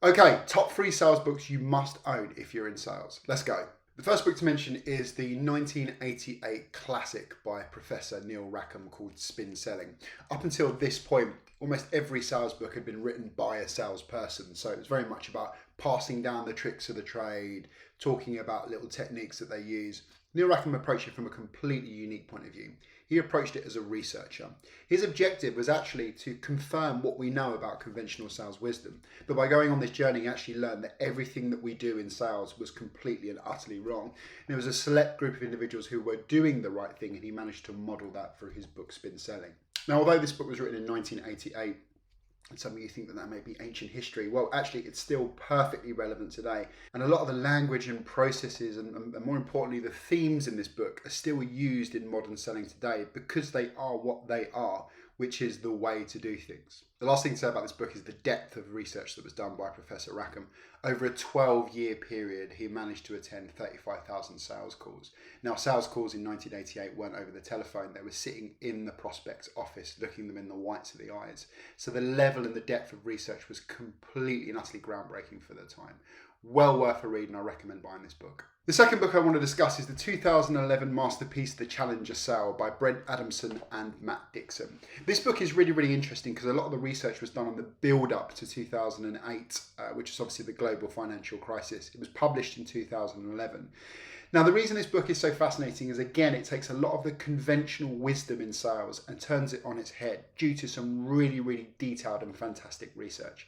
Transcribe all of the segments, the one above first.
Okay, top 3 sales books you must own if you're in sales. Let's go. The first book to mention is the 1988 classic by Professor Neil Rackham called Spin Selling. Up until this point, almost every sales book had been written by a salesperson. So it was very much about passing down the tricks of the trade, talking about little techniques that they use. Neil Rackham approached it from a completely unique point of view. He approached it as a researcher. His objective was actually to confirm what we know about conventional sales wisdom. But by going on this journey, he actually learned that everything that we do in sales was completely and utterly wrong. And there was a select group of individuals who were doing the right thing, and he managed to model that through his book, Spin Selling. Now, although this book was written in 1988, and some of you think that that may be ancient history. Well, actually, it's still perfectly relevant today. And a lot of the language and processes and more importantly, the themes in this book are still used in modern selling today because they are what they are, which is the way to do things. The last thing to say about this book is the depth of research that was done by Professor Rackham. Over a 12-year period, he managed to attend 35,000 sales calls. Now, sales calls in 1988 weren't over the telephone. They were sitting in the prospect's office, looking them in the whites of the eyes. So the level and the depth of research was completely and utterly groundbreaking for the time. Well worth a read, and I recommend buying this book. The second book I want to discuss is the 2011 masterpiece, The Challenger Sale by Brent Adamson and Matt Dixon. This book is really interesting because a lot of the research was done on the build-up to 2008, which is obviously the global financial crisis. It was published in 2011. Now, the reason this book is so fascinating is, again, it takes a lot of the conventional wisdom in sales and turns it on its head due to some really detailed and fantastic research.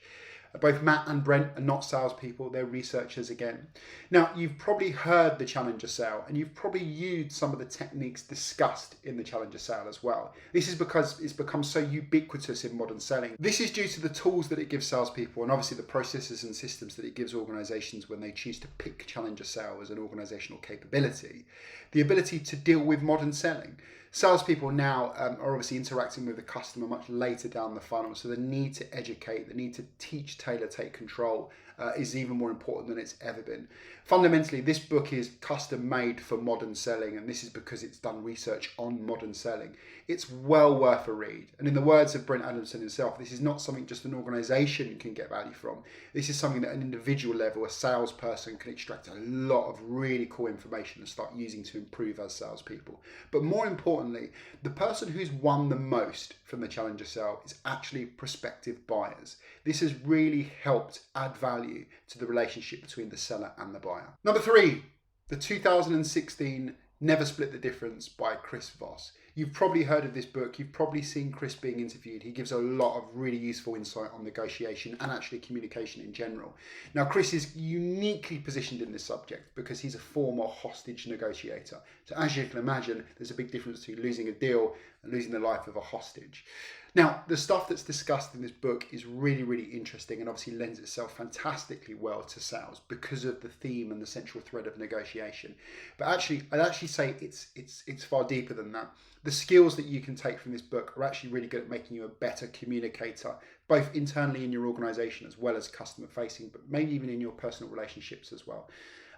Both Matt and Brent are not salespeople, they're researchers again. Now, you've probably heard the Challenger Sale and you've probably used some of the techniques discussed in the Challenger Sale as well. This is because it's become so ubiquitous in modern selling. This is due to the tools that it gives salespeople and obviously the processes and systems that it gives organizations when they choose to pick Challenger Sale as an organizational capability. The ability to deal with modern selling. Salespeople now are obviously interacting with the customer much later down the funnel, so the need to educate, the need to teach, tailor, take control is even more important than it's ever been. Fundamentally, this book is custom made for modern selling, and this is because it's done research on modern selling. It's well worth a read. And in the words of Brent Adamson himself, this is not something just an organization can get value from. This is something that at an individual level, a salesperson can extract a lot of really cool information and start using to improve as salespeople. But more importantly, the person who's won the most from the Challenger Sale is actually prospective buyers. This has really helped add value to the relationship between the seller and the buyer. Number 3, the 2016 Never Split the Difference by Chris Voss. You've probably heard of this book. You've probably seen Chris being interviewed. He gives a lot of really useful insight on negotiation and actually communication in general. Now, Chris is uniquely positioned in this subject because he's a former hostage negotiator. So as you can imagine, there's a big difference between losing a deal and losing the life of a hostage. Now, the stuff that's discussed in this book is really interesting and obviously lends itself fantastically well to sales because of the theme and the central thread of negotiation. But actually, I'd actually say it's far deeper than that. The skills that you can take from this book are actually really good at making you a better communicator, both internally in your organization as well as customer facing, but maybe even in your personal relationships as well.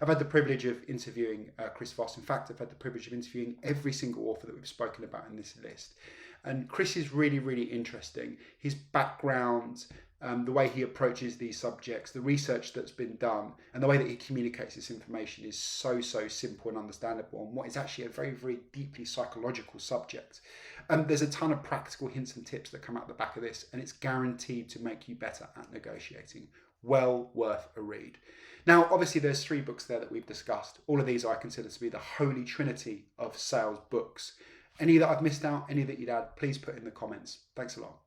I've had the privilege of interviewing Chris Voss. In fact, I've had the privilege of interviewing every single author that we've spoken about in this list. And Chris is really interesting. His background, the way he approaches these subjects, the research that's been done, and the way that he communicates this information is so simple and understandable on what is actually a very deeply psychological subject. There's a ton of practical hints and tips that come out the back of this, and it's guaranteed to make you better at negotiating. Well worth a read. Now, obviously, there's 3 books there that we've discussed. All of these I consider to be the holy trinity of sales books. Any that I've missed out, any that you'd add, please put in the comments. Thanks a lot.